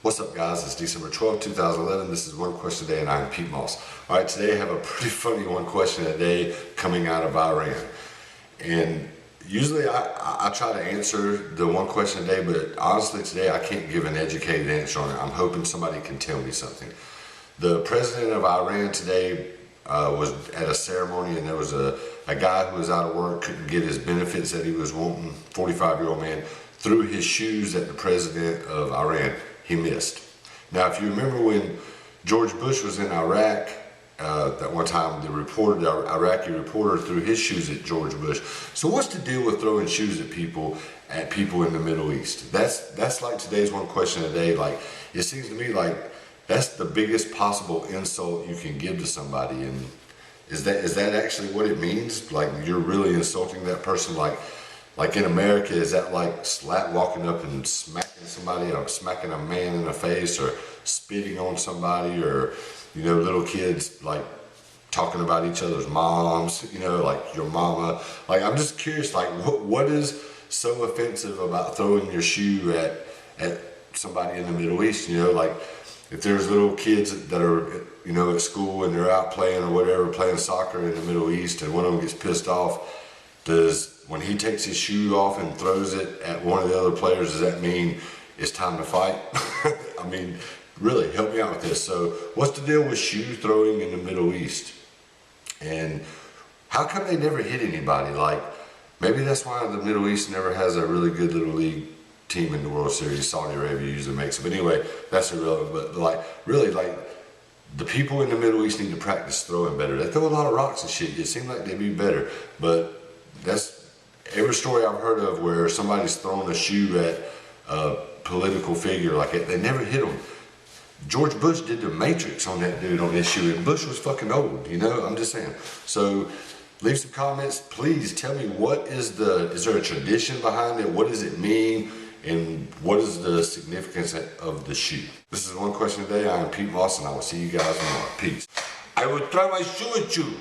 What's up, guys? It's December 12, 2011. This is One Question a Day, and I'm Pete Moss. All right, today I have a pretty funny one question a day coming out of Iran. And usually I try to answer the one question a day, but honestly today I can't give an educated answer on it. I'm hoping somebody can tell me something. The president of Iran today was at a ceremony, and there was a guy who was out of work, couldn't get his benefits that he was wanting, 45-year-old man, threw his shoes at the president of Iran. He missed. Now, if you remember when George Bush was in Iraq, that one time the Iraqi reporter threw his shoes at George Bush. So what's the deal with throwing shoes at people in the Middle East? That's like today's one question a day. Like, it seems to me like that's the biggest possible insult you can give to somebody. And is that actually what it means? Like, you're really insulting that person? Like in America, is that like walking up and smacking somebody, or smacking a man in the face, or spitting on somebody, or, you know, little kids like talking about each other's moms, you know, like your mama? Like, I'm just curious, like what is so offensive about throwing your shoe at somebody in the Middle East? You know, like if there's little kids that are, you know, at school and they're out playing or whatever, playing soccer in the Middle East, and one of them gets pissed off, when he takes his shoe off and throws it at one of the other players, does that mean it's time to fight? I mean, really, help me out with this. So what's the deal with shoe throwing in the Middle East? And how come they never hit anybody? Like, maybe that's why the Middle East never has a really good little league team in the World Series. Saudi Arabia usually makes it. But anyway, that's irrelevant. But like, really, like, the people in the Middle East need to practice throwing better. They throw a lot of rocks and shit. It seems like they'd be better. But that's every story I've heard of where somebody's thrown a shoe at a political figure like that. They never hit them. George Bush did the Matrix on that dude on his shoe, and Bush was fucking old, you know? I'm just saying. So leave some comments. Please tell me, is there a tradition behind it? What does it mean? And what is the significance of the shoe? This is One Question a Day. I am Pete Moss, and I will see you guys tomorrow. Peace. I will try my shoe at you.